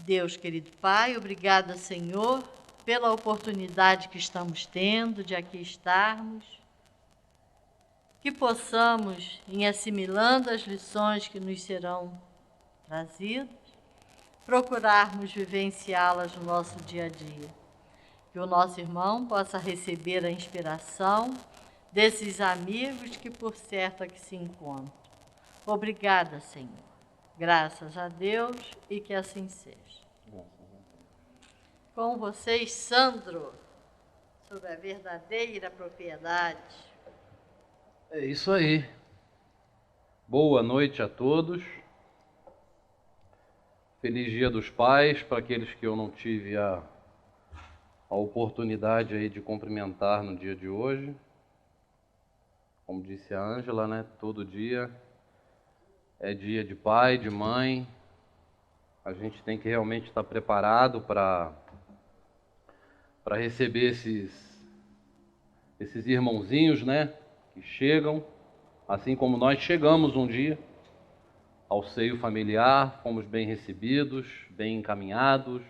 Deus, querido Pai, obrigada, Senhor, pela oportunidade que estamos tendo de aqui estarmos, que possamos, em assimilando as lições que nos serão trazidas, procurarmos vivenciá-las no nosso dia a dia. Que o nosso irmão possa receber a inspiração desses amigos que por certo aqui se encontram. Obrigada, Senhor. Graças a Deus e que assim seja. Com vocês, Sandro, sobre a verdadeira propriedade. É isso aí. Boa noite a todos. Feliz Dia dos Pais para aqueles que eu não tive a oportunidade aí de cumprimentar no dia de hoje. Como disse a Ângela, né? Todo dia é dia de pai, de mãe. A gente tem que realmente estar preparado para receber esses irmãozinhos, né? Que chegam, assim como nós chegamos um dia ao seio familiar, fomos bem recebidos, bem encaminhados.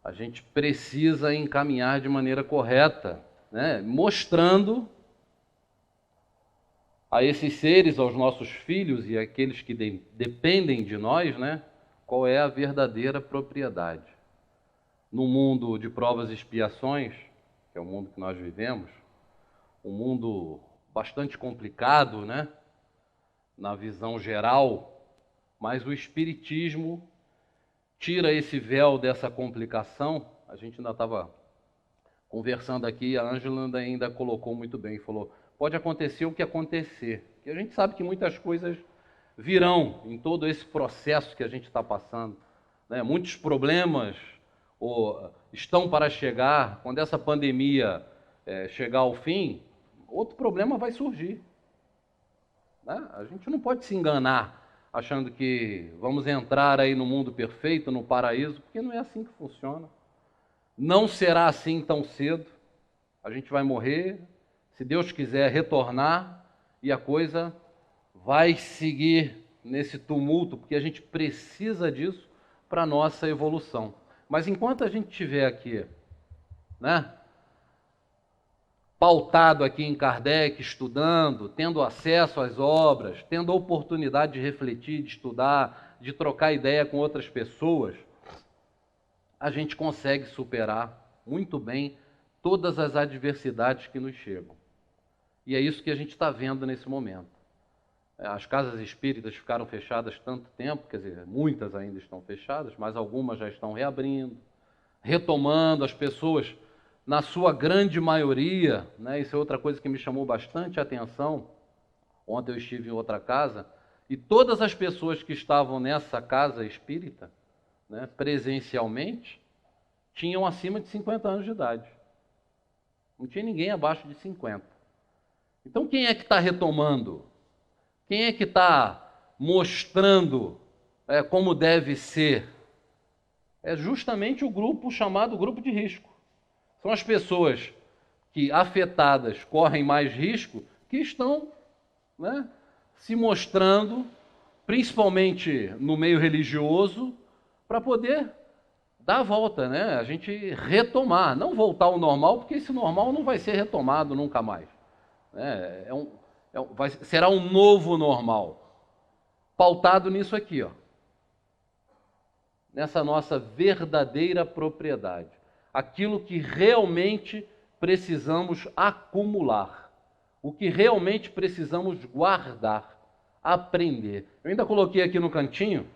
A gente precisa encaminhar de maneira correta, né? Mostrando a esses seres, aos nossos filhos e aqueles que dependem de nós, né? Qual é a verdadeira propriedade. No mundo de provas e expiações, que é o mundo que nós vivemos, um mundo bastante complicado, né? Na visão geral, mas o Espiritismo tira esse véu dessa complicação. A gente ainda estava conversando aqui, a Ângela ainda colocou muito bem, falou, pode acontecer o que acontecer, que a gente sabe que muitas coisas virão em todo esse processo que a gente está passando, né? Muitos problemas estão para chegar. Quando essa pandemia chegar ao fim, outro problema vai surgir, né? A gente não pode se enganar achando que vamos entrar aí no mundo perfeito, no paraíso, porque não é assim que funciona. Não será assim tão cedo. A gente vai morrer, se Deus quiser retornar, e a coisa vai seguir nesse tumulto, porque a gente precisa disso para a nossa evolução. Mas enquanto a gente estiver aqui, né, pautado aqui em Kardec, estudando, tendo acesso às obras, tendo a oportunidade de refletir, de estudar, de trocar ideia com outras pessoas, a gente consegue superar muito bem todas as adversidades que nos chegam. E é isso que a gente está vendo nesse momento. As casas espíritas ficaram fechadas tanto tempo, quer dizer, muitas ainda estão fechadas, mas algumas já estão reabrindo, retomando. As pessoas, na sua grande maioria, né, isso é outra coisa que me chamou bastante a atenção. Ontem eu estive em outra casa e todas as pessoas que estavam nessa casa espírita, né, presencialmente, tinham acima de 50 anos de idade. Não tinha ninguém abaixo de 50. Então quem é que está retomando? Quem é que está mostrando como deve ser? É justamente o grupo chamado grupo de risco. São as pessoas que, afetadas, correm mais risco, que estão, né, se mostrando, principalmente no meio religioso, para poder dar a volta, né? A gente retomar, não voltar ao normal, porque esse normal não vai ser retomado nunca mais. Será um novo normal, pautado nisso aqui, ó, nessa nossa verdadeira propriedade, aquilo que realmente precisamos acumular, o que realmente precisamos guardar, aprender. Eu ainda coloquei aqui no cantinho,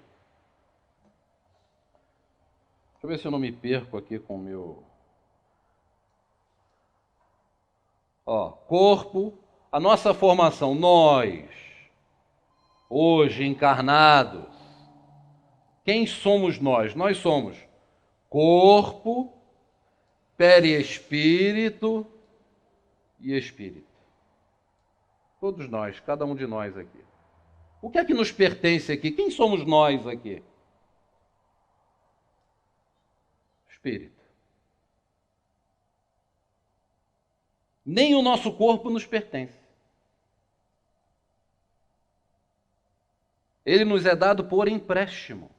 deixa eu ver se eu não me perco aqui com o meu... corpo, a nossa formação, nós, hoje encarnados, quem somos nós? Nós somos corpo, perispírito e espírito. Todos nós, cada um de nós aqui. O que é que nos pertence aqui? Quem somos nós aqui? Espírito. Nem o nosso corpo nos pertence. Ele nos é dado por empréstimo.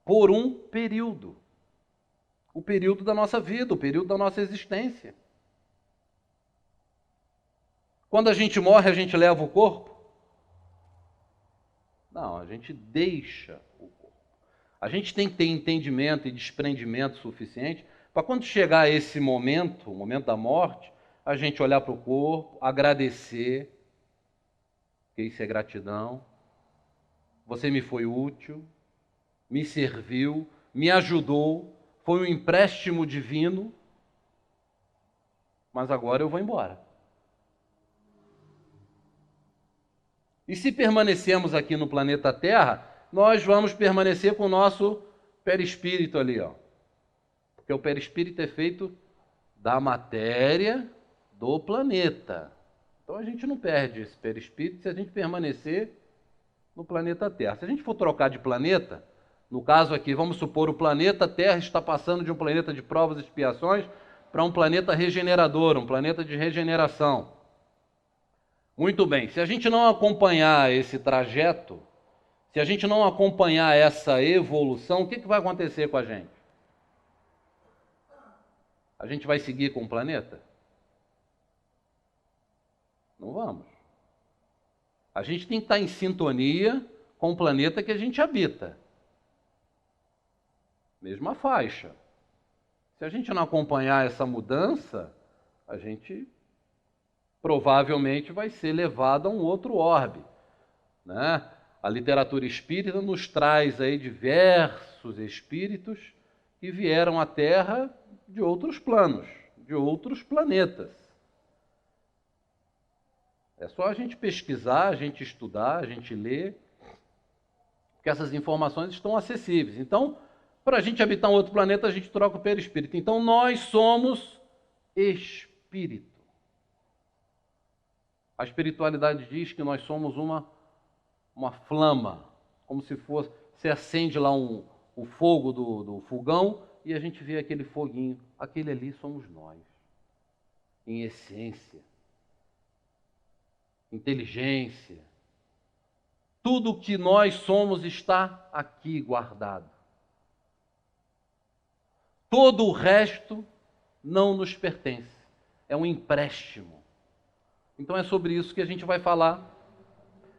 por um período. O período da nossa vida, o período da nossa existência. Quando a gente morre, a gente leva o corpo? Não, a gente deixa o corpo. A gente tem que ter entendimento e desprendimento suficiente para quando chegar esse momento, o momento da morte, a gente olhar para o corpo, agradecer, porque isso é gratidão. Você me foi útil, me serviu, me ajudou, foi um empréstimo divino, mas agora eu vou embora. E se permanecemos aqui no planeta Terra, nós vamos permanecer com o nosso perispírito ali, ó. Porque o perispírito é feito da matéria do planeta. Então a gente não perde esse perispírito se a gente permanecer no planeta Terra. Se a gente for trocar de planeta, no caso aqui, vamos supor, o planeta Terra está passando de um planeta de provas e expiações para um planeta regenerador, um planeta de regeneração. Muito bem, se a gente não acompanhar esse trajeto, se a gente não acompanhar essa evolução, o que vai acontecer com a gente? A gente vai seguir com o planeta? Não vamos. A gente tem que estar em sintonia com o planeta que a gente habita. Mesma faixa. Se a gente não acompanhar essa mudança, a gente provavelmente vai ser levado a um outro orbe, né? A literatura espírita nos traz aí diversos espíritos que vieram à Terra de outros planos, de outros planetas. É só a gente pesquisar, a gente estudar, a gente ler, porque essas informações estão acessíveis. Então, para a gente habitar um outro planeta, a gente troca o perispírito. Então, nós somos espírito. A espiritualidade diz que nós somos uma flama, como se fosse, você acende lá o fogo do fogão e a gente vê aquele foguinho. Aquele ali somos nós, em essência, inteligência. Tudo o que nós somos está aqui guardado. Todo o resto não nos pertence, é um empréstimo. Então é sobre isso que a gente vai falar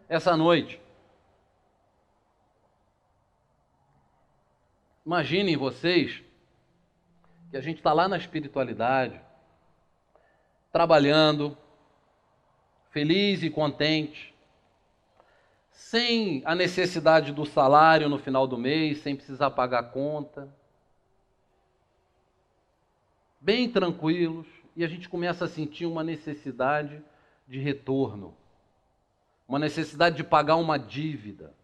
essa noite. Imaginem vocês que a gente está lá na espiritualidade, trabalhando, feliz e contente, sem a necessidade do salário no final do mês, sem precisar pagar conta, bem tranquilos, e a gente começa a sentir uma necessidade de retorno, uma necessidade de pagar uma dívida.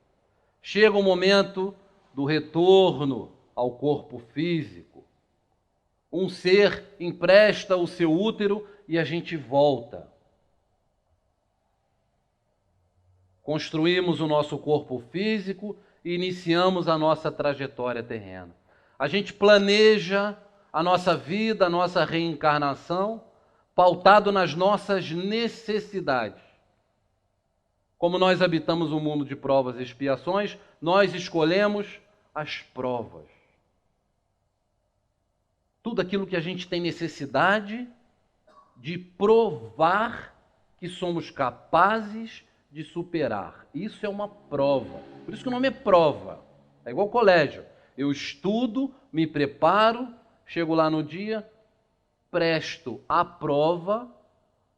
Chega o momento do retorno ao corpo físico. Um ser empresta o seu útero e a gente volta. Construímos o nosso corpo físico e iniciamos a nossa trajetória terrena. A gente planeja a nossa vida, a nossa reencarnação, pautado nas nossas necessidades. Como nós habitamos um mundo de provas e expiações, nós escolhemos as provas. Tudo aquilo que a gente tem necessidade de provar que somos capazes de superar. Isso é uma prova. Por isso que o nome é prova. É igual colégio. Eu estudo, me preparo, chego lá no dia, presto a prova,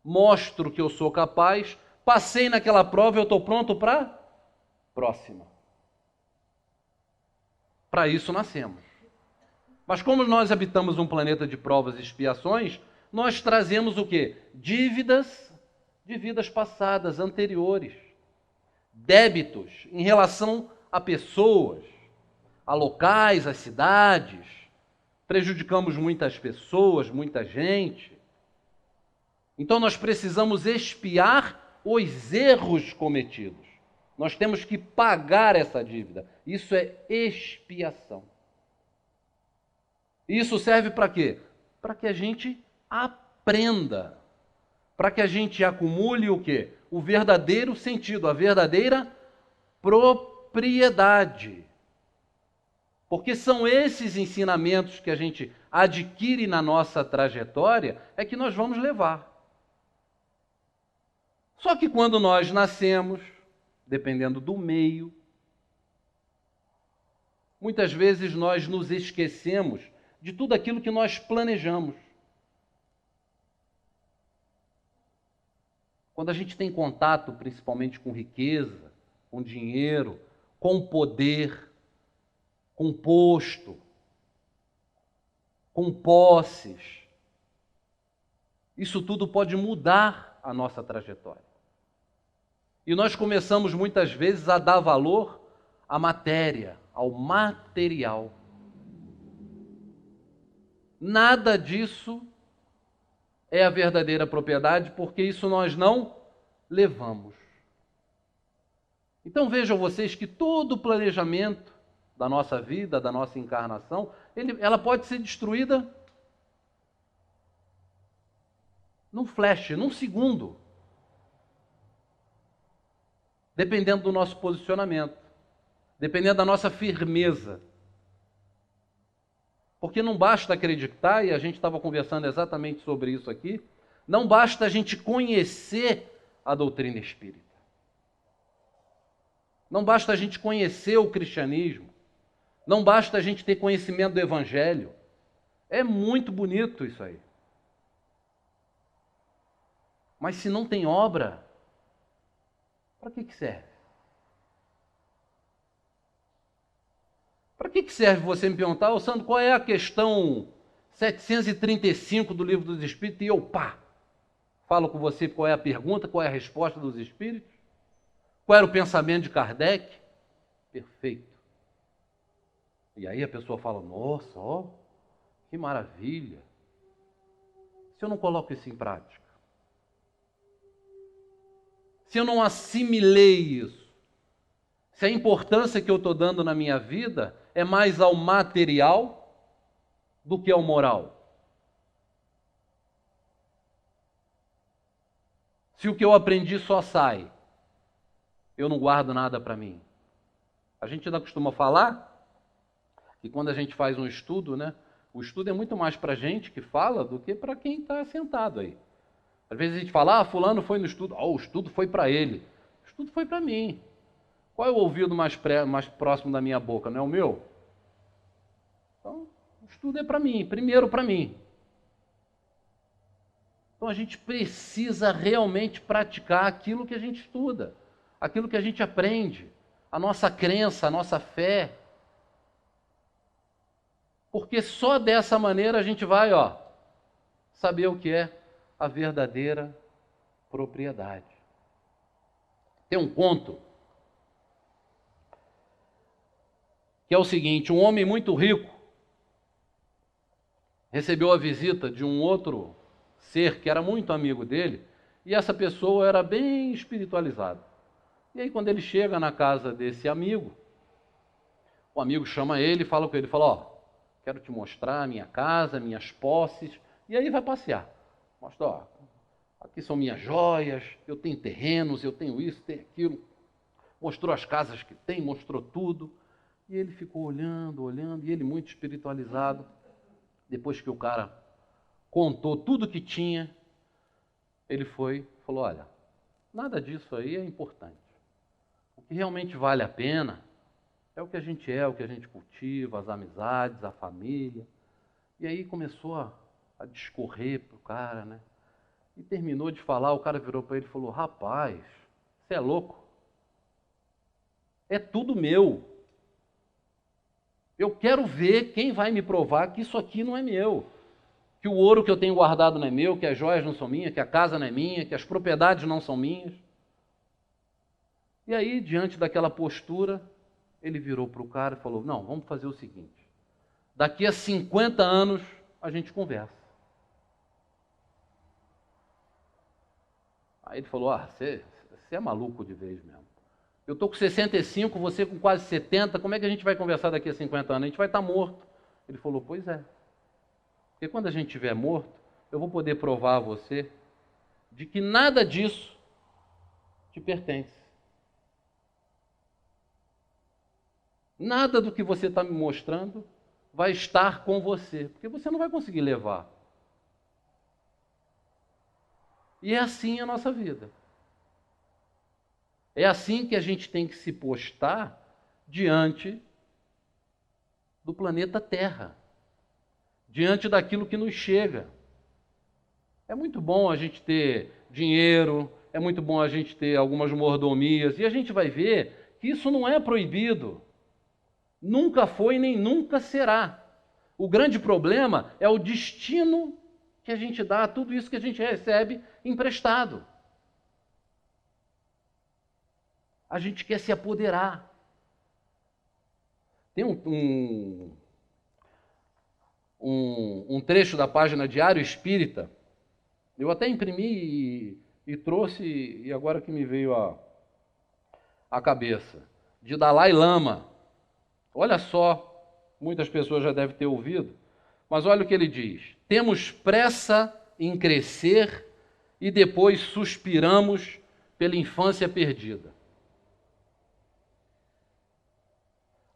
mostro que eu sou capaz, passei naquela prova, eu estou pronto para a próxima. Para isso nascemos. Mas como nós habitamos um planeta de provas e expiações, nós trazemos o quê? Dívidas de vidas passadas, anteriores. Débitos em relação a pessoas, a locais, a cidades. Prejudicamos muitas pessoas, muita gente. Então nós precisamos expiar os erros cometidos. Nós temos que pagar essa dívida. Isso é expiação. Isso serve para quê? Para que a gente aprenda. Para que a gente acumule o quê? O verdadeiro sentido, a verdadeira propriedade. Porque são esses ensinamentos que a gente adquire na nossa trajetória é que nós vamos levar. Só que quando nós nascemos, dependendo do meio, muitas vezes nós nos esquecemos de tudo aquilo que nós planejamos. Quando a gente tem contato, principalmente com riqueza, com dinheiro, com poder, com posto, com posses, isso tudo pode mudar a nossa trajetória. E nós começamos muitas vezes a dar valor à matéria, ao material. Nada disso é a verdadeira propriedade, porque isso nós não levamos. Então vejam vocês que todo o planejamento da nossa vida, da nossa encarnação, ela pode ser destruída num flash, num segundo, dependendo do nosso posicionamento, dependendo da nossa firmeza. Porque não basta acreditar, e a gente estava conversando exatamente sobre isso aqui, não basta a gente conhecer a doutrina espírita. Não basta a gente conhecer o cristianismo. Não basta a gente ter conhecimento do evangelho. É muito bonito isso aí. Mas se não tem obra, para que serve? Para que serve você me perguntar, ô Sandro, qual é a questão 735 do Livro dos Espíritos? E eu, falo com você qual é a pergunta, qual é a resposta dos Espíritos? Qual era o pensamento de Kardec? Perfeito. E aí a pessoa fala, nossa, que maravilha. Se eu não coloco isso em prática, se eu não assimilei isso, se a importância que eu estou dando na minha vida é mais ao material do que ao moral. Se o que eu aprendi só sai, eu não guardo nada para mim. A gente ainda costuma falar que quando a gente faz um estudo, né, o estudo é muito mais para a gente que fala do que para quem está sentado aí. Às vezes a gente fala, fulano foi no estudo, o estudo foi para ele. O estudo foi para mim. Qual é o ouvido mais próximo da minha boca? Não é o meu? Então, o estudo é para mim, primeiro para mim. Então a gente precisa realmente praticar aquilo que a gente estuda, aquilo que a gente aprende, a nossa crença, a nossa fé. Porque só dessa maneira a gente vai, saber o que é a verdadeira propriedade. Tem um conto que é o seguinte, um homem muito rico recebeu a visita de um outro ser que era muito amigo dele, e essa pessoa era bem espiritualizada. E aí quando ele chega na casa desse amigo, o amigo chama ele e fala com ele, quero te mostrar a minha casa, minhas posses, e aí vai passear. Mostra, aqui são minhas joias, eu tenho terrenos, eu tenho isso, tenho aquilo. Mostrou as casas que tem, mostrou tudo. E ele ficou olhando, e ele muito espiritualizado. Depois que o cara contou tudo que tinha, ele falou, olha, nada disso aí é importante. O que realmente vale a pena é o que a gente é, o que a gente cultiva, as amizades, a família. E aí começou a discorrer pro cara, né? E terminou de falar, o cara virou para ele e falou, rapaz, você é louco? É tudo meu. Eu quero ver quem vai me provar que isso aqui não é meu. Que o ouro que eu tenho guardado não é meu, que as joias não são minhas, que a casa não é minha, que as propriedades não são minhas. E aí, diante daquela postura, ele virou para o cara e falou, não, vamos fazer o seguinte. Daqui a 50 anos a gente conversa. Aí ele falou, você é maluco de vez mesmo. Eu estou com 65, você com quase 70, como é que a gente vai conversar daqui a 50 anos? A gente vai estar morto. Ele falou, pois é. Porque quando a gente estiver morto, eu vou poder provar a você de que nada disso te pertence. Nada do que você está me mostrando vai estar com você, porque você não vai conseguir levar. E é assim a nossa vida. É assim que a gente tem que se postar diante do planeta Terra, diante daquilo que nos chega. É muito bom a gente ter dinheiro, é muito bom a gente ter algumas mordomias, e a gente vai ver que isso não é proibido. Nunca foi nem nunca será. O grande problema é o destino que a gente dá a tudo isso que a gente recebe emprestado. A gente quer se apoderar. Tem um trecho da página Diário Espírita, eu até imprimi e trouxe, e agora que me veio a cabeça, de Dalai Lama. Olha só, muitas pessoas já devem ter ouvido, mas olha o que ele diz: temos pressa em crescer e depois suspiramos pela infância perdida.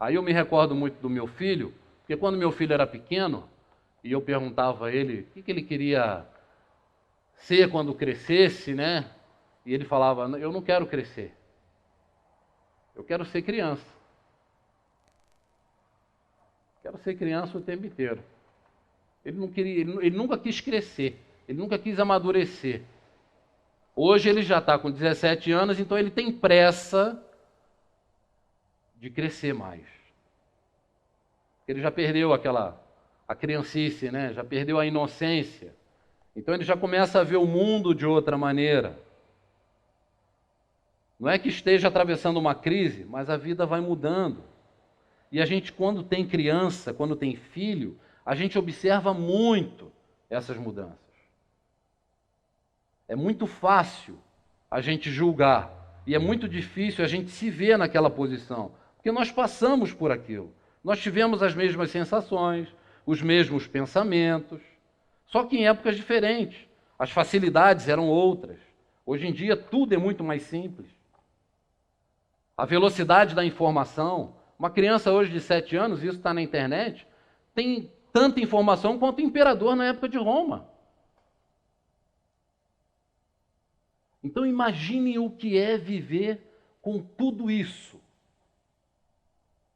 Aí eu me recordo muito do meu filho, porque quando meu filho era pequeno, e eu perguntava a ele o que ele queria ser quando crescesse, né? E ele falava: eu não quero crescer, eu quero ser criança. Quero ser criança o tempo inteiro. Ele não queria, ele nunca quis crescer, ele nunca quis amadurecer. Hoje ele já está com 17 anos, então ele tem pressa de crescer mais. Ele já perdeu a criancice, né? Já perdeu a inocência. Então ele já começa a ver o mundo de outra maneira. Não é que esteja atravessando uma crise, mas a vida vai mudando. E a gente, quando tem criança, quando tem filho, a gente observa muito essas mudanças. É muito fácil a gente julgar e é muito difícil a gente se ver naquela posição, porque nós passamos por aquilo. Nós tivemos as mesmas sensações, os mesmos pensamentos, só que em épocas diferentes. As facilidades eram outras. Hoje em dia tudo é muito mais simples. A velocidade da informação. Uma criança hoje de 7 anos, isso está na internet, tem tanta informação quanto o imperador na época de Roma. Então imagine o que é viver com tudo isso.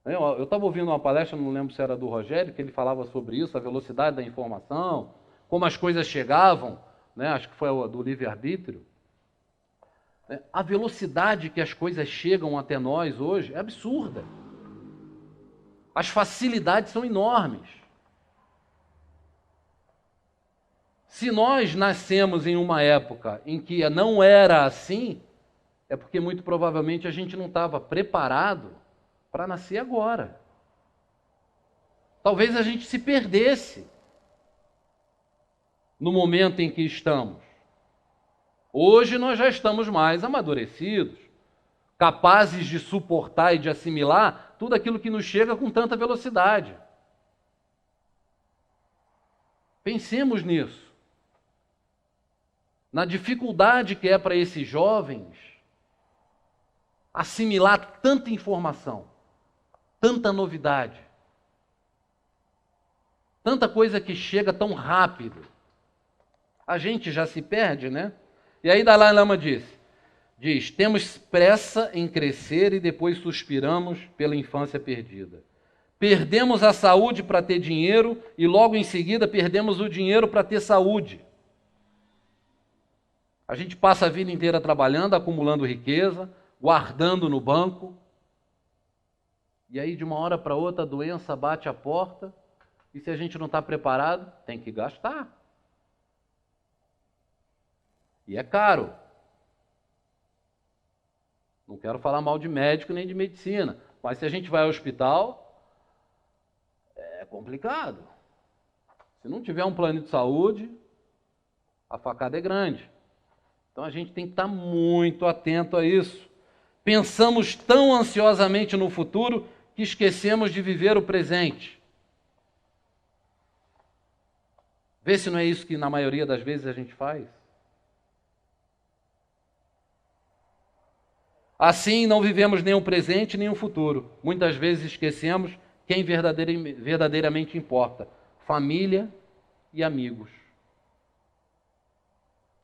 Eu estava ouvindo uma palestra, não lembro se era do Rogério, que ele falava sobre isso, a velocidade da informação, como as coisas chegavam, né? Acho que foi do livre-arbítrio. A velocidade que as coisas chegam até nós hoje é absurda. As facilidades são enormes. Se nós nascemos em uma época em que não era assim, é porque muito provavelmente a gente não estava preparado para nascer agora. Talvez a gente se perdesse no momento em que estamos. Hoje nós já estamos mais amadurecidos, capazes de suportar e de assimilar tudo aquilo que nos chega com tanta velocidade. Pensemos nisso. Na dificuldade que é para esses jovens assimilar tanta informação, tanta novidade, tanta coisa que chega tão rápido. A gente já se perde, né? E aí Dalai Lama diz, temos pressa em crescer e depois suspiramos pela infância perdida. Perdemos a saúde para ter dinheiro e logo em seguida perdemos o dinheiro para ter saúde. A gente passa a vida inteira trabalhando, acumulando riqueza, guardando no banco. E aí, de uma hora para outra, a doença bate a porta. E se a gente não está preparado, tem que gastar. E é caro. Não quero falar mal de médico nem de medicina. Mas se a gente vai ao hospital, é complicado. Se não tiver um plano de saúde, a facada é grande. Então a gente tem que estar muito atento a isso. Pensamos tão ansiosamente no futuro que esquecemos de viver o presente. Vê se não é isso que na maioria das vezes a gente faz. Assim, não vivemos nem o presente nem o futuro. Muitas vezes esquecemos quem verdadeiramente importa: família e amigos.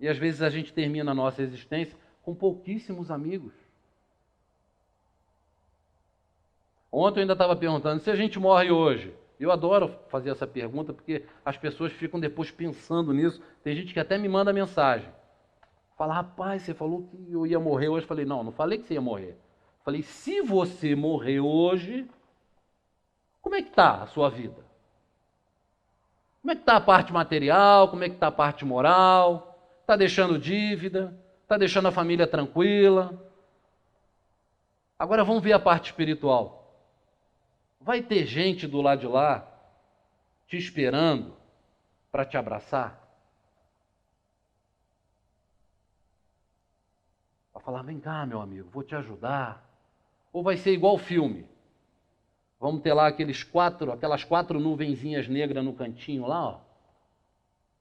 E às vezes a gente termina a nossa existência com pouquíssimos amigos. Ontem eu ainda estava perguntando, se a gente morre hoje? Eu adoro fazer essa pergunta porque as pessoas ficam depois pensando nisso. Tem gente que até me manda mensagem. Fala, rapaz, você falou que eu ia morrer hoje. Eu falei, não falei que você ia morrer. Falei, se você morrer hoje, como é que está a sua vida? Como é que está a parte material? Como é que está a parte moral? Está deixando dívida? Está deixando a família tranquila? Agora vamos ver a parte espiritual. Vai ter gente do lado de lá te esperando para te abraçar? Para falar, vem cá, meu amigo, vou te ajudar. Ou vai ser igual o filme. Vamos ter lá aquelas quatro nuvenzinhas negras no cantinho lá, ó,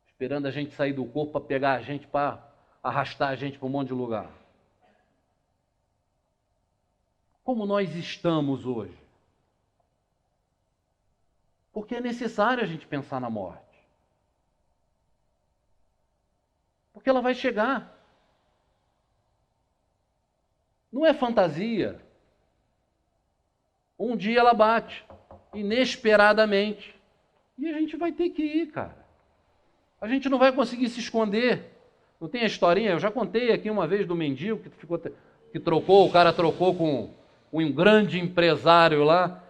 esperando a gente sair do corpo para pegar a gente, para arrastar a gente para um monte de lugar. Como nós estamos hoje? Porque é necessário a gente pensar na morte. Porque ela vai chegar. Não é fantasia. Um dia ela bate, inesperadamente. E a gente vai ter que ir, cara. A gente não vai conseguir se esconder. Não tem a historinha? Eu já contei aqui uma vez do mendigo o cara trocou com um grande empresário lá,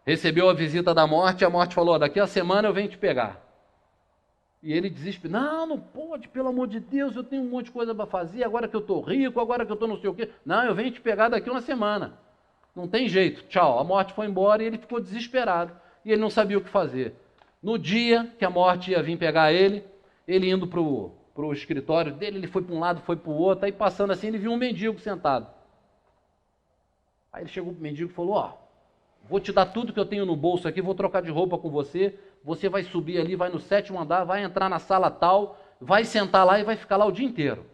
recebeu a visita da morte, e a morte falou, daqui a semana eu venho te pegar. E ele desesperado, não pode, pelo amor de Deus, eu tenho um monte de coisa para fazer, agora que eu estou rico, agora que eu estou não sei o quê. Não, eu venho te pegar daqui a uma semana. Não tem jeito, tchau. A morte foi embora e ele ficou desesperado. E ele não sabia o que fazer. No dia que a morte ia vir pegar ele indo para o escritório dele, ele foi para um lado, foi para o outro, aí passando assim, ele viu um mendigo sentado. Aí ele chegou para o mendigo e falou, ó, vou te dar tudo que eu tenho no bolso aqui, vou trocar de roupa com você, você vai subir ali, vai no 7º andar, vai entrar na sala tal, vai sentar lá e vai ficar lá o dia inteiro.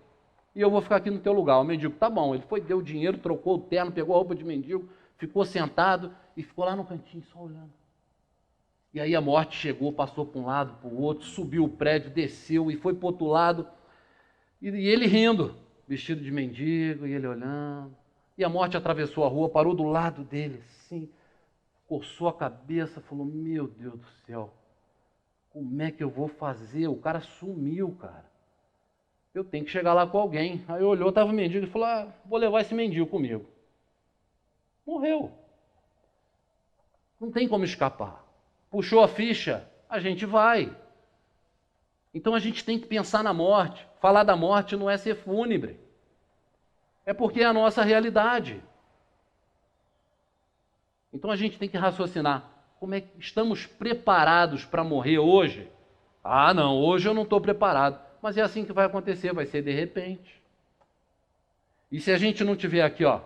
E eu vou ficar aqui no teu lugar. O mendigo, tá bom. Ele foi, deu o dinheiro, trocou o terno, pegou a roupa de mendigo, ficou sentado e ficou lá no cantinho só olhando. E aí a morte chegou, passou para um lado, para o outro, subiu o prédio, desceu e foi para o outro lado. E ele rindo, vestido de mendigo, e ele olhando. E a morte atravessou a rua, parou do lado dele, assim, coçou a cabeça, falou, meu Deus do céu, como é que eu vou fazer? O cara sumiu, cara. Eu tenho que chegar lá com alguém. Aí olhou, estava o mendigo e falou, vou levar esse mendigo comigo. Morreu. Não tem como escapar. Puxou a ficha, a gente vai. Então a gente tem que pensar na morte. Falar da morte não é ser fúnebre. É porque é a nossa realidade. Então a gente tem que raciocinar. Como é que estamos preparados para morrer hoje? Ah, não, hoje eu não estou preparado. Mas é assim que vai acontecer, vai ser de repente. E se a gente não tiver aqui, ó,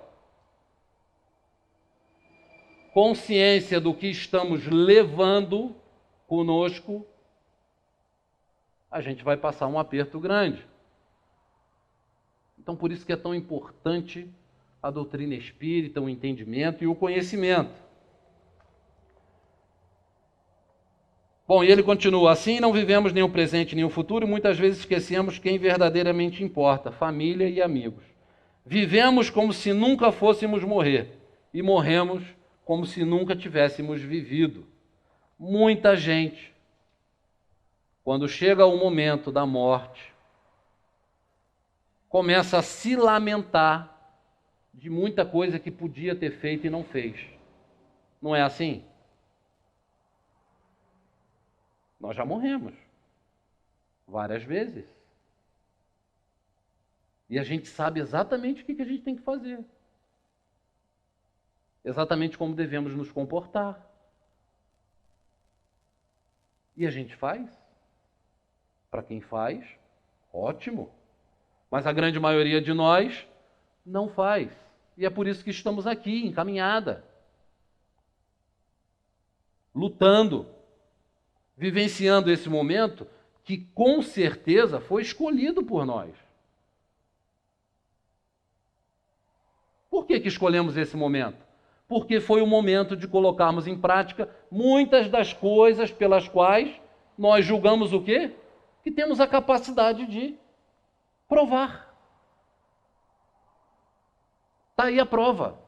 consciência do que estamos levando conosco, a gente vai passar um aperto grande. Então, por isso que é tão importante a doutrina espírita, o entendimento e o conhecimento. Bom, e ele continua, assim não vivemos nem o presente nem o futuro, e muitas vezes esquecemos quem verdadeiramente importa, família e amigos. Vivemos como se nunca fôssemos morrer, e morremos como se nunca tivéssemos vivido. Muita gente, quando chega o momento da morte, começa a se lamentar de muita coisa que podia ter feito e não fez. Não é assim? Nós já morremos várias vezes. E a gente sabe exatamente o que a gente tem que fazer. Exatamente como devemos nos comportar. E a gente faz. Para quem faz, ótimo. Mas a grande maioria de nós não faz. E é por isso que estamos aqui, em caminhada. Lutando. Vivenciando esse momento que com certeza foi escolhido por nós. Por que escolhemos esse momento? Porque foi o momento de colocarmos em prática muitas das coisas pelas quais nós julgamos o quê? Que temos a capacidade de provar. Está aí a prova.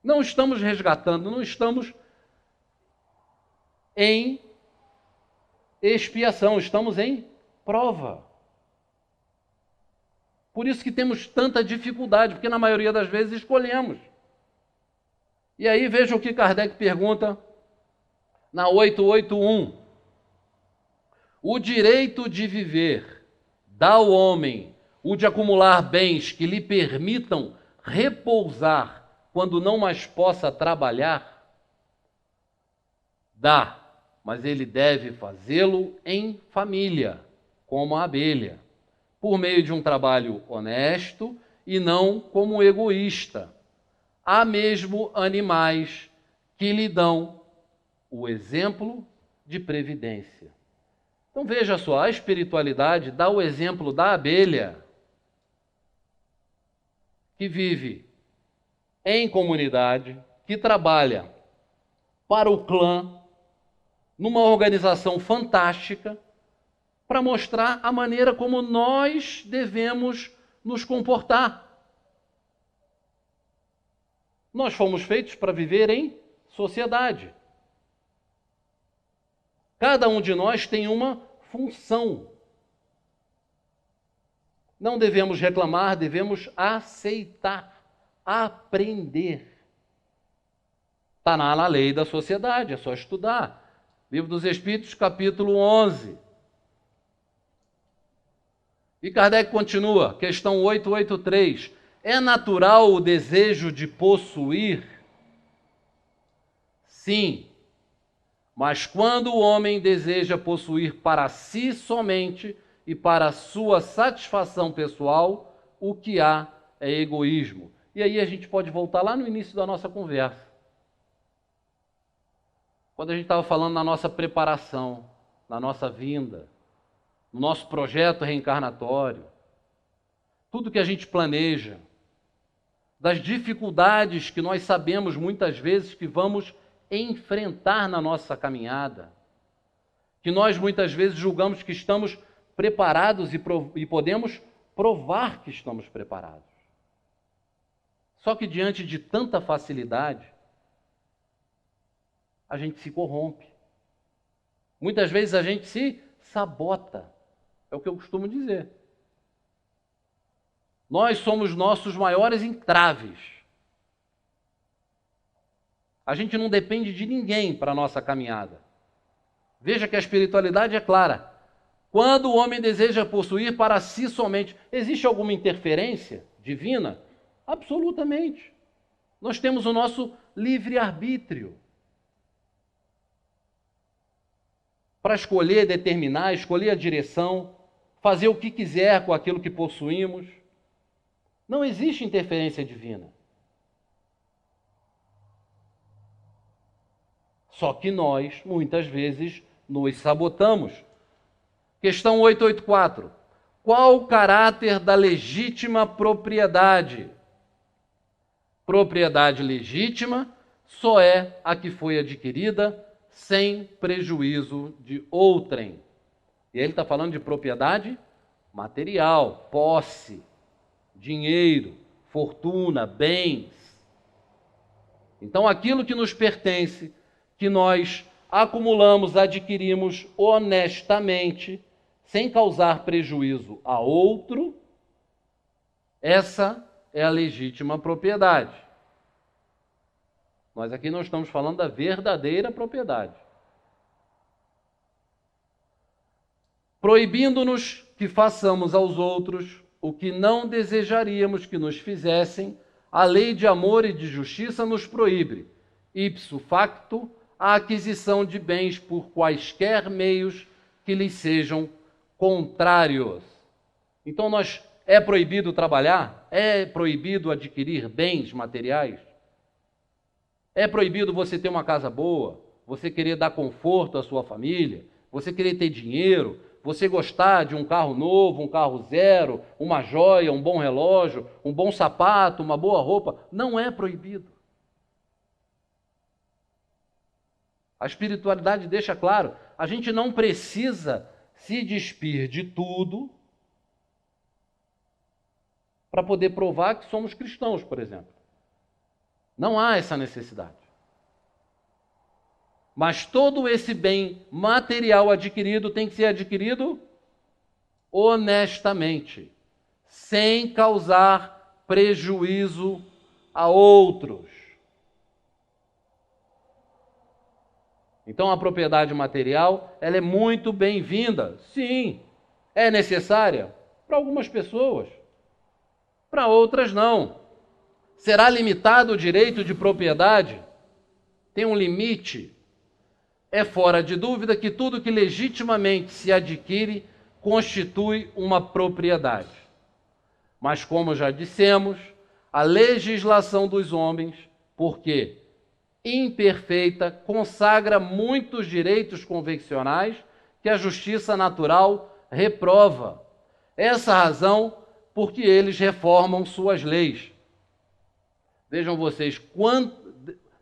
Não estamos resgatando, não estamos em expiação, estamos em prova. Por isso que temos tanta dificuldade, porque na maioria das vezes escolhemos. E aí veja o que Kardec pergunta na 881. O direito de viver dá ao homem o de acumular bens que lhe permitam repousar quando não mais possa trabalhar? Dá, mas ele deve fazê-lo em família, como a abelha, por meio de um trabalho honesto e não como egoísta. Há mesmo animais que lhe dão o exemplo de previdência. Então veja só, a espiritualidade dá o exemplo da abelha que vive em comunidade, que trabalha para o clã, numa organização fantástica, para mostrar a maneira como nós devemos nos comportar. Nós fomos feitos para viver em sociedade. Cada um de nós tem uma função. Não devemos reclamar, devemos aceitar, aprender. Está na lei da sociedade, é só estudar. Livro dos Espíritos, capítulo 11. E Kardec continua, questão 883. É natural o desejo de possuir? Sim, mas quando o homem deseja possuir para si somente e para sua satisfação pessoal, o que há é egoísmo. E aí a gente pode voltar lá no início da nossa conversa. Quando a gente estava falando na nossa preparação, na nossa vinda, no nosso projeto reencarnatório, tudo que a gente planeja, das dificuldades que nós sabemos muitas vezes que vamos enfrentar na nossa caminhada, que nós muitas vezes julgamos que estamos preparados e podemos provar que estamos preparados. Só que diante de tanta facilidade, a gente se corrompe. Muitas vezes a gente se sabota. É o que eu costumo dizer. Nós somos nossos maiores entraves. A gente não depende de ninguém para a nossa caminhada. Veja que a espiritualidade é clara. Quando o homem deseja possuir para si somente, existe alguma interferência divina? Absolutamente. Nós temos o nosso livre-arbítrio para escolher, determinar, escolher a direção, fazer o que quiser com aquilo que possuímos. Não existe interferência divina. Só que nós, muitas vezes, nos sabotamos. Questão 884. Qual o caráter da legítima propriedade? Propriedade legítima só é a que foi adquirida sem prejuízo de outrem. E ele está falando de propriedade material, posse, dinheiro, fortuna, bens. Então, aquilo que nos pertence, que nós acumulamos, adquirimos honestamente, sem causar prejuízo a outro, essa é a legítima propriedade. Nós aqui não estamos falando da verdadeira propriedade. Proibindo-nos que façamos aos outros o que não desejaríamos que nos fizessem, a lei de amor e de justiça nos proíbe, ipso facto, a aquisição de bens por quaisquer meios que lhes sejam contrários. Então, é proibido trabalhar? É proibido adquirir bens materiais? É proibido você ter uma casa boa? Você querer dar conforto à sua família? Você querer ter dinheiro? você gostar de um carro novo, um carro zero, uma joia, um bom relógio, um bom sapato, uma boa roupa, não é proibido. A espiritualidade deixa claro, a gente não precisa se despir de tudo para poder provar que somos cristãos, por exemplo. Não há essa necessidade. Mas todo esse bem material adquirido tem que ser adquirido honestamente, sem causar prejuízo a outros. Então a propriedade material, ela é muito bem-vinda. Sim, é necessária para algumas pessoas, para outras não. Será limitado o direito de propriedade? Tem um limite? É fora de dúvida que tudo que legitimamente se adquire constitui uma propriedade. Mas, como já dissemos, a legislação dos homens, porque imperfeita, consagra muitos direitos convencionais que a justiça natural reprova. Essa razão porque eles reformam suas leis. Vejam vocês,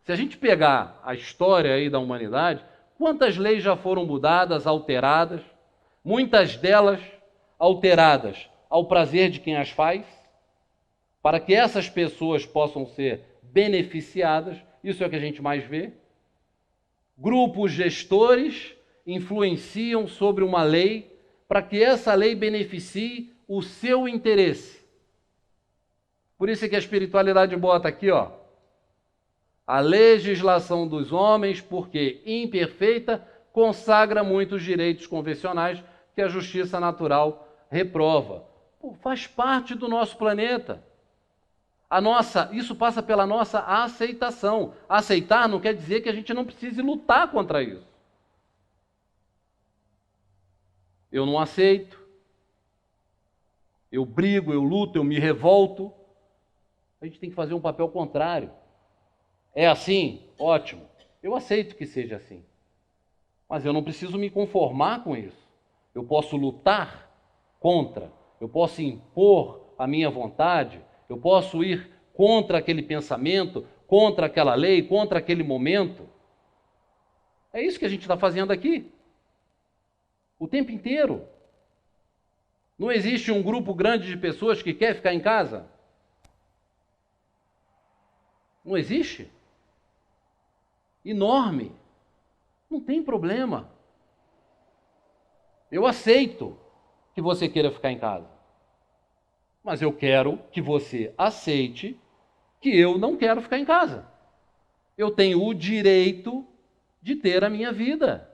se a gente pegar a história aí da humanidade, quantas leis já foram mudadas, alteradas, muitas delas alteradas ao prazer de quem as faz, para que essas pessoas possam ser beneficiadas, isso é o que a gente mais vê. Grupos gestores influenciam sobre uma lei para que essa lei beneficie o seu interesse. Por isso é que a espiritualidade bota aqui, ó, a legislação dos homens, porque imperfeita, consagra muitos direitos convencionais que a justiça natural reprova. Pô, faz parte do nosso planeta. Isso passa pela nossa aceitação. Aceitar não quer dizer que a gente não precise lutar contra isso. Eu não aceito, eu brigo, eu luto, eu me revolto. A gente tem que fazer um papel contrário. É assim? Ótimo. Eu aceito que seja assim. Mas eu não preciso me conformar com isso. Eu posso lutar contra, eu posso impor a minha vontade, eu posso ir contra aquele pensamento, contra aquela lei, contra aquele momento. É isso que a gente está fazendo aqui. O tempo inteiro. Não existe um grupo grande de pessoas que quer ficar em casa? Não existe? Enorme. Não tem problema. Eu aceito que você queira ficar em casa. Mas eu quero que você aceite que eu não quero ficar em casa. Eu tenho o direito de ter a minha vida.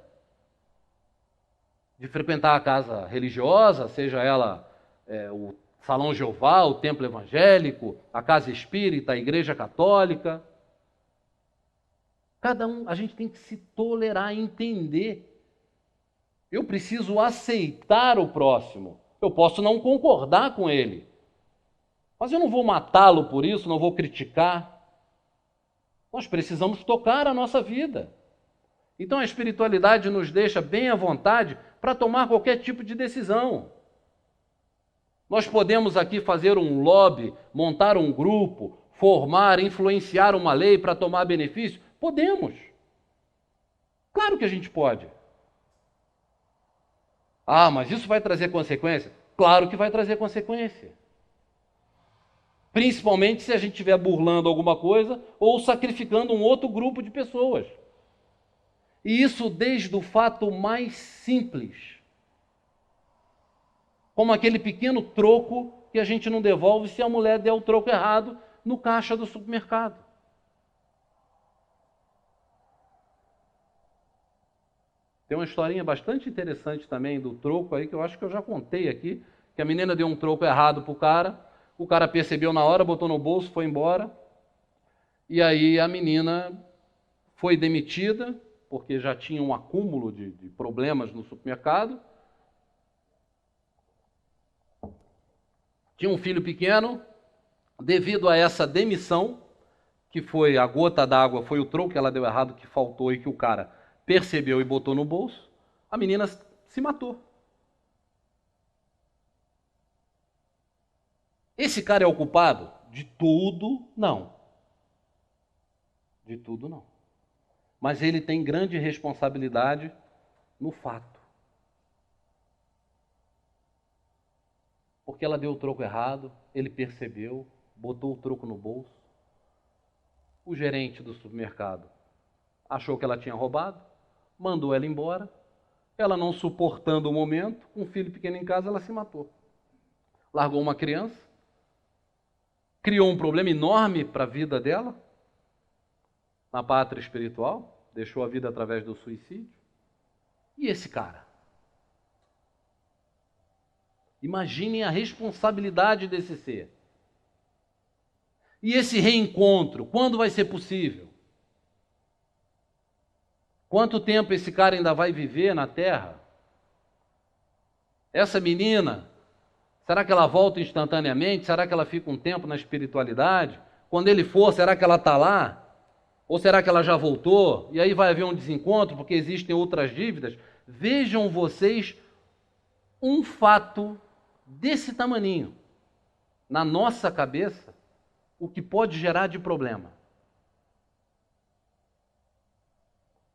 De frequentar a casa religiosa, seja ela o Salão Jeová, o Templo Evangélico, a Casa Espírita, a Igreja Católica. Cada um, a gente tem que se tolerar, entender. Eu preciso aceitar o próximo. Eu posso não concordar com ele. Mas eu não vou matá-lo por isso, não vou criticar. Nós precisamos tocar a nossa vida. Então a espiritualidade nos deixa bem à vontade para tomar qualquer tipo de decisão. Nós podemos aqui fazer um lobby, montar um grupo, formar, influenciar uma lei para tomar benefício? Podemos. Claro que a gente pode. Ah, mas isso vai trazer consequência? Claro que vai trazer consequência. Principalmente se a gente estiver burlando alguma coisa ou sacrificando um outro grupo de pessoas. E isso desde o fato mais simples. Como aquele pequeno troco que a gente não devolve se a mulher der o troco errado no caixa do supermercado. Tem uma historinha bastante interessante também do troco aí, que eu acho que eu já contei aqui, que a menina deu um troco errado pro cara, o cara percebeu na hora, botou no bolso, foi embora, e aí a menina foi demitida, porque já tinha um acúmulo de problemas no supermercado. Tinha um filho pequeno, devido a essa demissão, que foi a gota d'água, foi o troco que ela deu errado, que faltou e que o cara percebeu e botou no bolso, a menina se matou. Esse cara é o culpado? De tudo, não. De tudo, não. Mas ele tem grande responsabilidade no fato. Porque ela deu o troco errado, ele percebeu, botou o troco no bolso. O gerente do supermercado achou que ela tinha roubado, mandou ela embora. Ela, não suportando o momento, com um filho pequeno em casa, ela se matou. Largou uma criança, criou um problema enorme para a vida dela, na pátria espiritual, deixou a vida através do suicídio. E esse cara? Imaginem a responsabilidade desse ser. E esse reencontro, quando vai ser possível? Quanto tempo esse cara ainda vai viver na Terra? Essa menina, será que ela volta instantaneamente? Será que ela fica um tempo na espiritualidade? Quando ele for, será que ela está lá? Ou será que ela já voltou? E aí vai haver um desencontro porque existem outras dívidas? Vejam vocês um fato desse tamaninho na nossa cabeça, o que pode gerar de problema.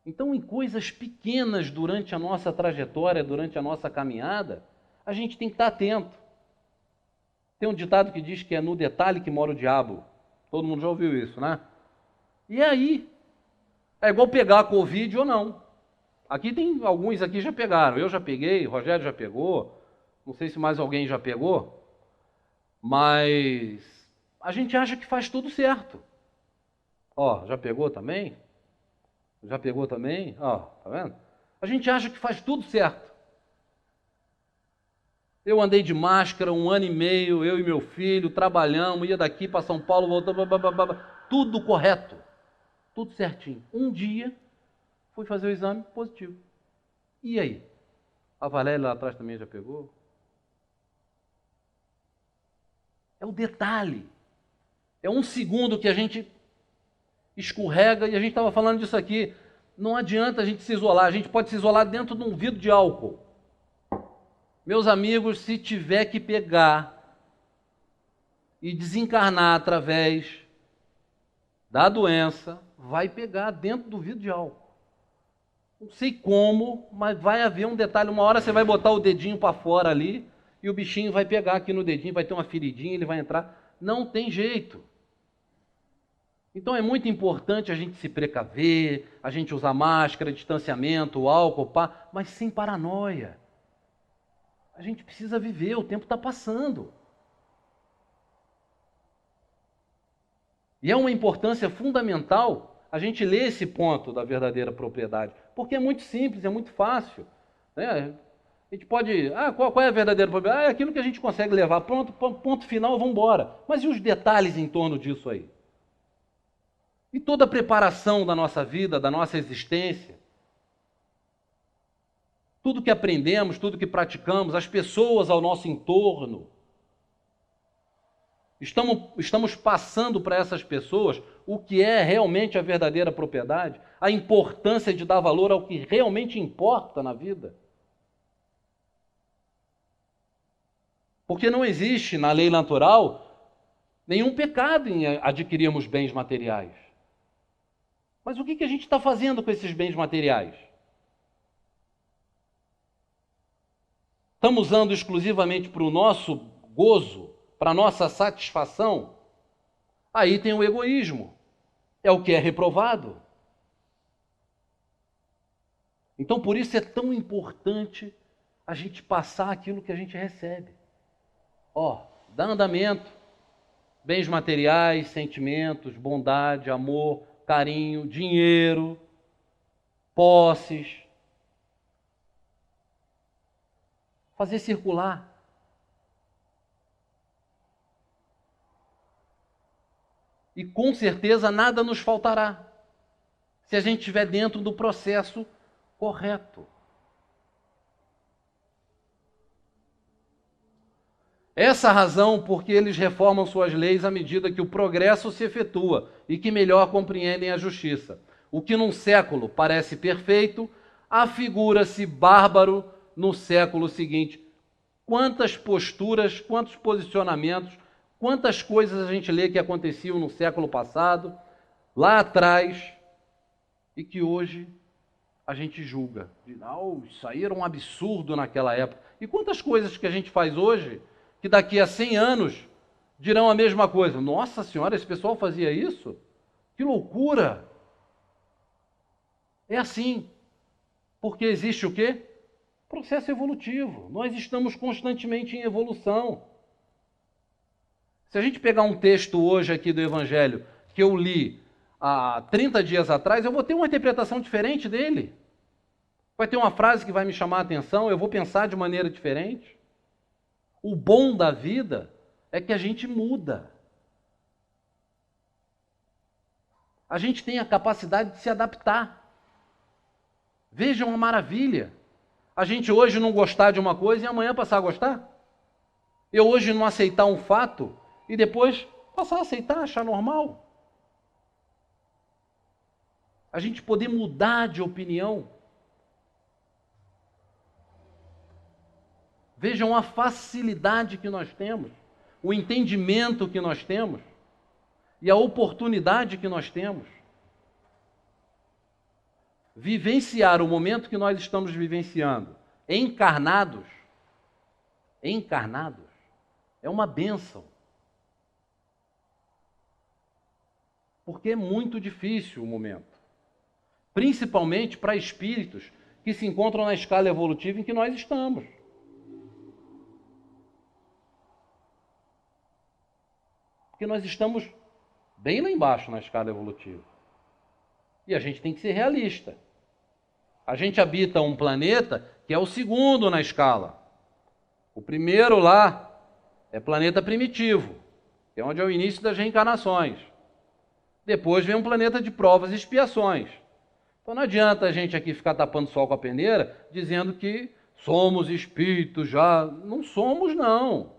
Então, em coisas pequenas durante a nossa trajetória, durante a nossa caminhada, a gente tem que estar atento. Tem um ditado que diz que é no detalhe que mora o diabo. Todo mundo já ouviu isso, né? E aí? É igual pegar a Covid ou não. Aqui tem alguns aqui já pegaram. Eu já peguei, o Rogério já pegou. Não sei se mais alguém já pegou. Mas a gente acha que faz tudo certo. Ó, já pegou também? Já pegou também? Ó, tá vendo? A gente acha que faz tudo certo. Eu andei de máscara 1 ano e meio, eu e meu filho, trabalhamos, ia daqui para São Paulo, voltamos, tudo correto, tudo certinho. Um dia, fui fazer o exame positivo. E aí? A Valéria lá atrás também já pegou? É o detalhe. É um segundo que a gente escorrega, e a gente estava falando disso aqui. Não adianta a gente se isolar, a gente pode se isolar dentro de um vidro de álcool. Meus amigos, se tiver que pegar e desencarnar através da doença, vai pegar dentro do vidro de álcool. Não sei como, mas vai haver um detalhe. Uma hora você vai botar o dedinho para fora ali e o bichinho vai pegar aqui no dedinho, vai ter uma feridinha, ele vai entrar. Não tem jeito. Então é muito importante a gente se precaver, a gente usar máscara, distanciamento, álcool, mas sem paranoia. A gente precisa viver, o tempo está passando. E é uma importância fundamental a gente ler esse ponto da verdadeira propriedade, porque é muito simples, é muito fácil. Né? A gente pode, qual é a verdadeira propriedade? É aquilo que a gente consegue levar, pronto, ponto final, vamos embora. Mas e os detalhes em torno disso aí? E toda a preparação da nossa vida, da nossa existência? Tudo que aprendemos, tudo que praticamos, as pessoas ao nosso entorno. Estamos passando para essas pessoas o que é realmente a verdadeira propriedade, a importância de dar valor ao que realmente importa na vida. Porque não existe na lei natural nenhum pecado em adquirirmos bens materiais. Mas o que a gente está fazendo com esses bens materiais? Estamos usando exclusivamente para o nosso gozo, para a nossa satisfação? Aí tem o egoísmo. É o que é reprovado. Então, por isso é tão importante a gente passar aquilo que a gente recebe. Dá andamento, bens materiais, sentimentos, bondade, amor, carinho, dinheiro, posses. Fazer circular. E com certeza nada nos faltará, se a gente estiver dentro do processo correto. Essa a razão porque eles reformam suas leis à medida que o progresso se efetua e que melhor compreendem a justiça. O que num século parece perfeito, afigura-se bárbaro no século seguinte. Quantas posturas, quantos posicionamentos, Quantas coisas a gente lê que aconteciam no século passado, lá atrás, e que hoje a gente julga. Isso aí era um absurdo naquela época. E quantas coisas que a gente faz hoje, que daqui a 100 anos dirão a mesma coisa. Nossa Senhora, esse pessoal fazia isso? Que loucura! É assim. Porque existe o quê? Processo evolutivo. Nós estamos constantemente em evolução. Se a gente pegar um texto hoje aqui do Evangelho, que eu li há 30 dias atrás, eu vou ter uma interpretação diferente dele. Vai ter uma frase que vai me chamar a atenção, eu vou pensar de maneira diferente. O bom da vida é que a gente muda. A gente tem a capacidade de se adaptar. Vejam uma maravilha. A gente hoje não gostar de uma coisa e amanhã passar a gostar. Eu hoje não aceitar um fato e depois passar a aceitar, achar normal. A gente poder mudar de opinião. Vejam a facilidade que nós temos, o entendimento que nós temos e a oportunidade que nós temos. Vivenciar o momento que nós estamos vivenciando, encarnados, é uma bênção. Porque é muito difícil o momento. Principalmente para espíritos que se encontram na escala evolutiva em que nós estamos. Porque nós estamos bem lá embaixo na escala evolutiva. E a gente tem que ser realista. A gente habita um planeta que é o segundo na escala. O primeiro lá é planeta primitivo, que é onde é o início das reencarnações. Depois vem um planeta de provas e expiações. Então não adianta a gente aqui ficar tapando sol com a peneira, dizendo que somos espíritos já. Não somos, não.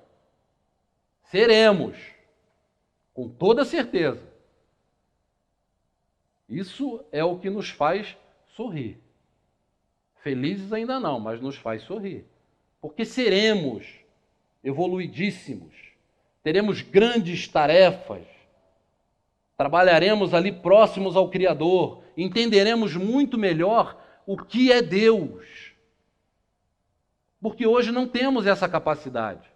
Seremos. Com toda certeza. Isso é o que nos faz sorrir. Felizes ainda não, mas nos faz sorrir. Porque seremos evoluidíssimos. Teremos grandes tarefas. Trabalharemos ali próximos ao Criador. Entenderemos muito melhor o que é Deus. Porque hoje não temos essa capacidade.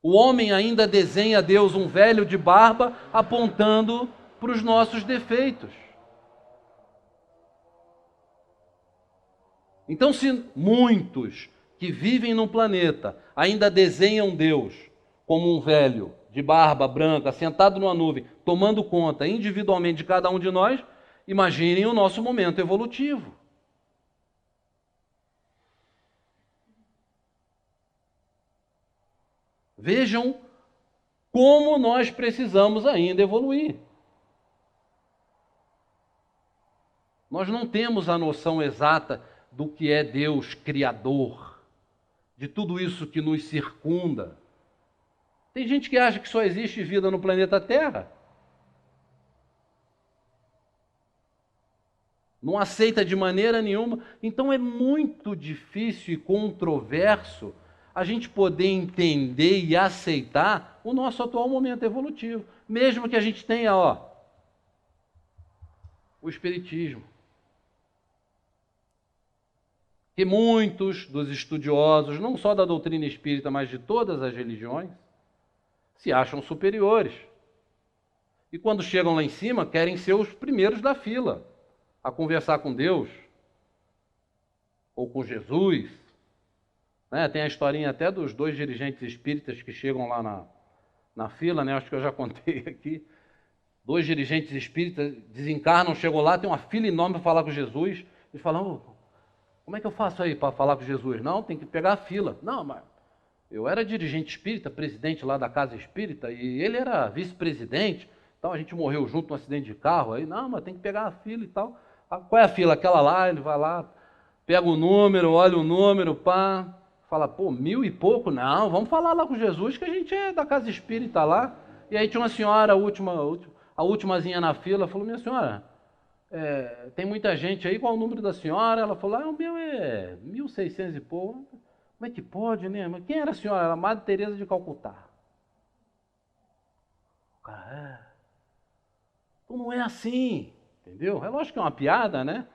O homem ainda desenha Deus um velho de barba apontando para os nossos defeitos. Então, se muitos que vivem num planeta ainda desenham Deus como um velho de barba branca, sentado numa nuvem, tomando conta individualmente de cada um de nós, imaginem o nosso momento evolutivo. Vejam como nós precisamos ainda evoluir. Nós não temos a noção exata do que é Deus Criador, de tudo isso que nos circunda. Tem gente que acha que só existe vida no planeta Terra. Não aceita de maneira nenhuma. Então é muito difícil e controverso a gente poder entender e aceitar o nosso atual momento evolutivo. Mesmo que a gente tenha, o Espiritismo. Que muitos dos estudiosos, não só da doutrina espírita, mas de todas as religiões, se acham superiores. E quando chegam lá em cima, querem ser os primeiros da fila a conversar com Deus ou com Jesus. Tem a historinha até dos 2 dirigentes espíritas que chegam lá na fila, acho que eu já contei aqui. 2 dirigentes espíritas desencarnam, chegam lá, tem uma fila enorme para falar com Jesus, e falam, como é que eu faço aí para falar com Jesus? Não, tem que pegar a fila. Não, mas eu era dirigente espírita, presidente lá da casa espírita, e ele era vice-presidente, então a gente morreu junto num acidente de carro, aí, não, mas tem que pegar a fila e tal. Qual é a fila? Aquela lá, ele vai lá, pega o número, olha o número, pá, fala, 1000 e pouco? Não, vamos falar lá com Jesus, que a gente é da casa espírita lá. E aí tinha uma senhora, a ultimazinha na fila, falou, minha senhora, tem muita gente aí, qual é o número da senhora? Ela falou, o meu é 1600 e pouco. Como é que pode, né? Mas quem era a senhora? Era a Madre Teresa de Calcutá. O cara, então não é assim, entendeu? É lógico que é uma piada, né?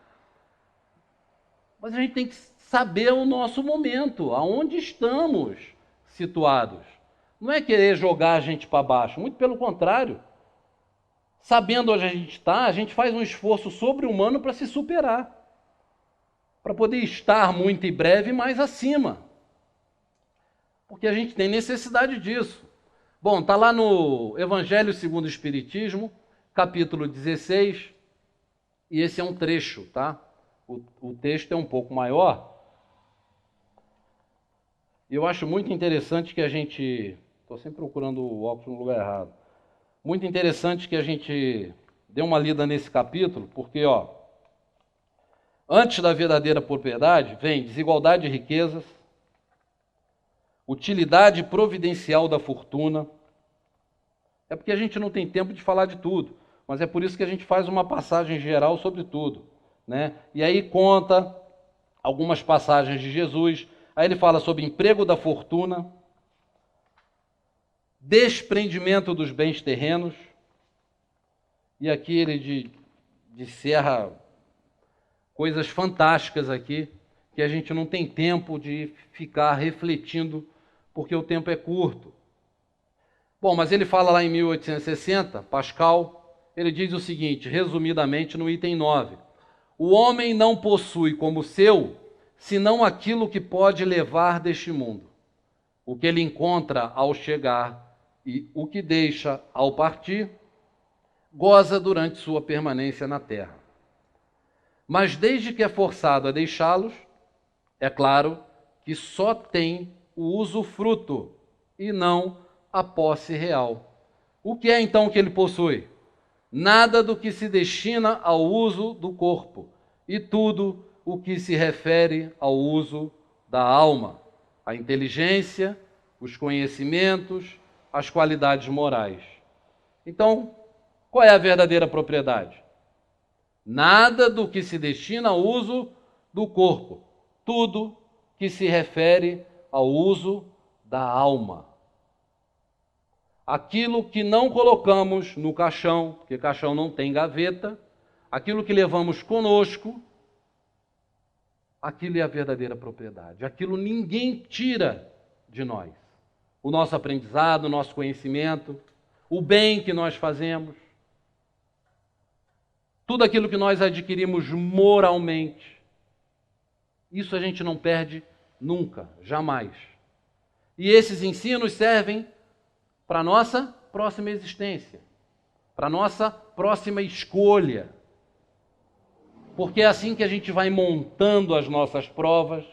Mas a gente tem que saber o nosso momento, aonde estamos situados. Não é querer jogar a gente para baixo, muito pelo contrário. Sabendo onde a gente está, a gente faz um esforço sobre-humano para se superar, para poder estar muito em breve mais acima. Porque a gente tem necessidade disso. Bom, está lá no Evangelho segundo o Espiritismo, capítulo 16, e esse é um trecho, tá? O texto é um pouco maior. Eu acho muito interessante que a gente... Estou sempre procurando o óculos no lugar errado. Muito interessante que a gente dê uma lida nesse capítulo, porque, antes da verdadeira propriedade, vem desigualdade de riquezas, utilidade providencial da fortuna. É porque a gente não tem tempo de falar de tudo, mas é por isso que a gente faz uma passagem geral sobre tudo, né? E aí conta algumas passagens de Jesus, aí ele fala sobre emprego da fortuna, desprendimento dos bens terrenos, e aqui ele disserra coisas fantásticas aqui, que a gente não tem tempo de ficar refletindo, porque o tempo é curto. Bom, mas ele fala lá em 1860, Pascal, ele diz o seguinte, resumidamente no item 9, o homem não possui como seu, senão aquilo que pode levar deste mundo, o que ele encontra ao chegar e o que deixa ao partir, goza durante sua permanência na terra. Mas desde que é forçado a deixá-los, é claro que só tem o usufruto e não a posse real. O que é então que ele possui? Nada do que se destina ao uso do corpo e tudo o que se refere ao uso da alma, a inteligência, os conhecimentos, as qualidades morais. Então, qual é a verdadeira propriedade? Nada do que se destina ao uso do corpo, tudo que se refere ao uso da alma. Aquilo que não colocamos no caixão, porque caixão não tem gaveta, aquilo que levamos conosco, aquilo é a verdadeira propriedade. Aquilo ninguém tira de nós. O nosso aprendizado, o nosso conhecimento, o bem que nós fazemos, tudo aquilo que nós adquirimos moralmente, isso a gente não perde nunca, jamais. E esses ensinos servem para a nossa próxima existência, para a nossa próxima escolha. Porque é assim que a gente vai montando as nossas provas,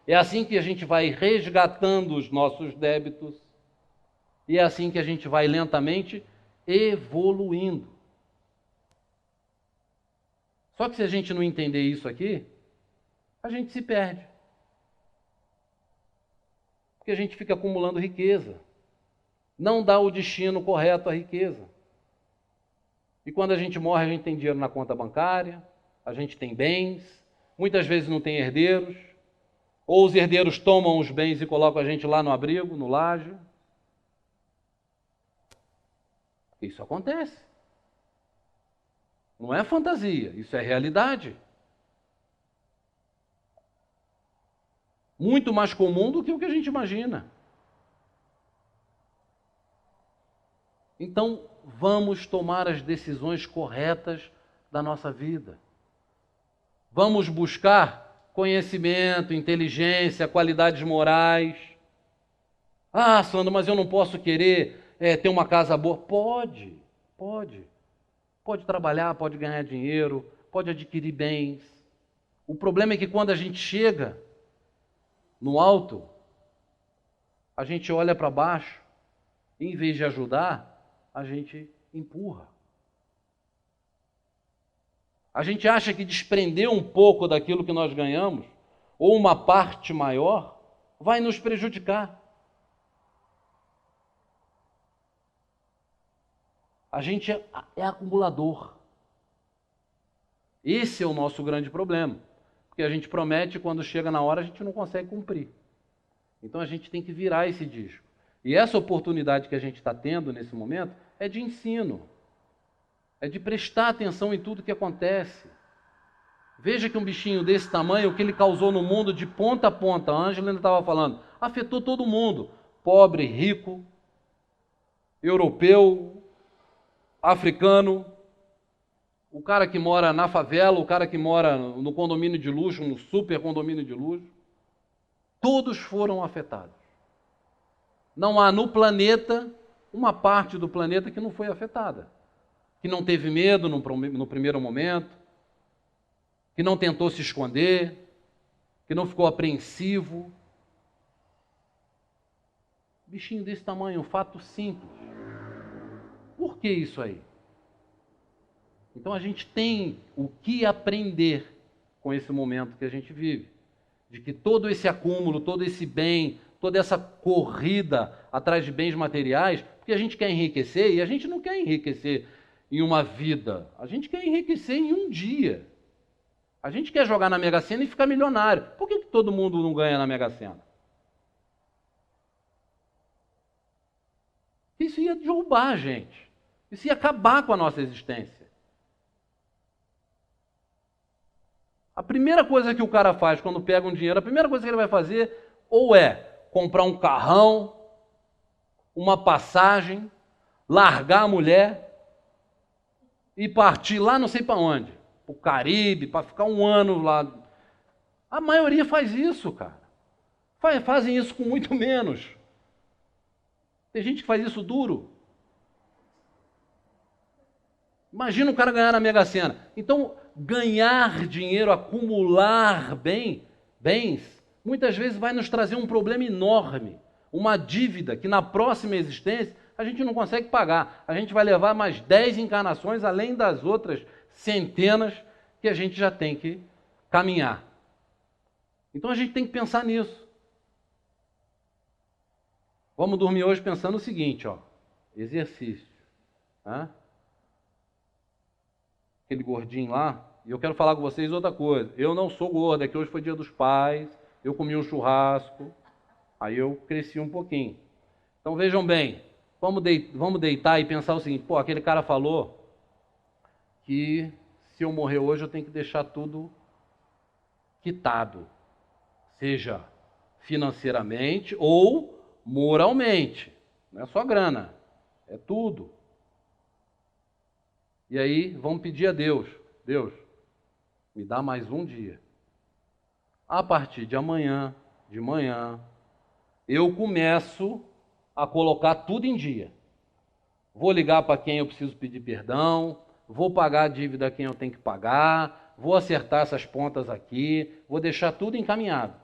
é assim que a gente vai resgatando os nossos débitos, e é assim que a gente vai lentamente evoluindo. Só que se a gente não entender isso aqui, a gente se perde. Porque a gente fica acumulando riqueza. Não dá o destino correto à riqueza. E quando a gente morre, a gente tem dinheiro na conta bancária, a gente tem bens, muitas vezes não tem herdeiros, ou os herdeiros tomam os bens e colocam a gente lá no abrigo, no laje. Isso acontece. Não é fantasia, isso é realidade. Muito mais comum do que o que a gente imagina. Então, vamos tomar as decisões corretas da nossa vida. Vamos buscar conhecimento, inteligência, qualidades morais. Ah, Sandro, mas eu não posso querer ter uma casa boa. Pode. Pode trabalhar, pode ganhar dinheiro, pode adquirir bens. O problema é que quando a gente chega no alto, a gente olha para baixo e, em vez de ajudar, a gente empurra. A gente acha que desprender um pouco daquilo que nós ganhamos, ou uma parte maior, vai nos prejudicar. A gente é acumulador. Esse é o nosso grande problema. Porque a gente promete e quando chega na hora a gente não consegue cumprir. Então a gente tem que virar esse disco. E essa oportunidade que a gente está tendo nesse momento é de ensino, é de prestar atenção em tudo que acontece. Veja que um bichinho desse tamanho, o que ele causou no mundo de ponta a ponta, a Ângela ainda estava falando, afetou todo mundo, pobre, rico, europeu, africano, o cara que mora na favela, o cara que mora no condomínio de luxo, no super condomínio de luxo, todos foram afetados. Não há no planeta uma parte do planeta que não foi afetada, que não teve medo no primeiro momento, que não tentou se esconder, que não ficou apreensivo. Bichinho desse tamanho, um fato simples. Por que isso aí? Então a gente tem o que aprender com esse momento que a gente vive. De que todo esse acúmulo, todo esse bem, toda essa corrida atrás de bens materiais, porque a gente quer enriquecer e a gente não quer enriquecer em uma vida, a gente quer enriquecer em um dia. A gente quer jogar na Mega Sena e ficar milionário. Por que todo mundo não ganha na Mega Sena? Isso ia derrubar a gente. Isso ia acabar com a nossa existência. A primeira coisa que o cara faz quando pega um dinheiro, a primeira coisa que ele vai fazer ou é comprar um carrão, uma passagem, largar a mulher e partir lá não sei para onde, para o Caribe, para ficar um ano lá. A maioria faz isso, cara. Fazem isso com muito menos. Tem gente que faz isso duro. Imagina o cara ganhar na Mega Sena. Então, ganhar dinheiro, acumular bens, muitas vezes vai nos trazer um problema enorme, uma dívida que na próxima existência a gente não consegue pagar. A gente vai levar mais 10 encarnações, além das outras centenas que a gente já tem que caminhar. Então a gente tem que pensar nisso. Vamos dormir hoje pensando o seguinte, ó, exercício. Né? Aquele gordinho lá, e eu quero falar com vocês outra coisa. Eu não sou gordo, é que hoje foi dia dos pais, eu comi um churrasco, aí eu cresci um pouquinho. Então vejam bem, vamos deitar e pensar o seguinte, pô, aquele cara falou que se eu morrer hoje eu tenho que deixar tudo quitado, seja financeiramente ou moralmente. Não é só grana, é tudo. E aí vamos pedir a Deus, Deus, me dá mais um dia. A partir de amanhã, de manhã, eu começo a colocar tudo em dia. Vou ligar para quem eu preciso pedir perdão, vou pagar a dívida a quem eu tenho que pagar, vou acertar essas pontas aqui, vou deixar tudo encaminhado.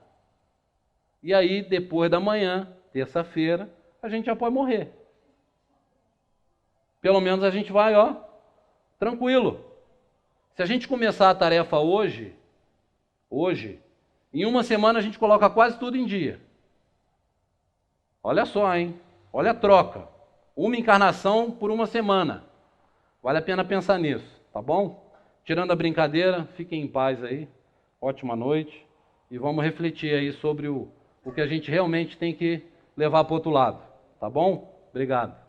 E aí, depois da manhã, terça-feira, a gente já pode morrer. Pelo menos a gente vai, ó, tranquilo. Se a gente começar a tarefa hoje, em uma semana a gente coloca quase tudo em dia. Olha só, hein? Olha a troca. Uma encarnação por uma semana. Vale a pena pensar nisso, tá bom? Tirando a brincadeira, fiquem em paz aí. Ótima noite. E vamos refletir aí sobre o que a gente realmente tem que levar para o outro lado. Tá bom? Obrigado.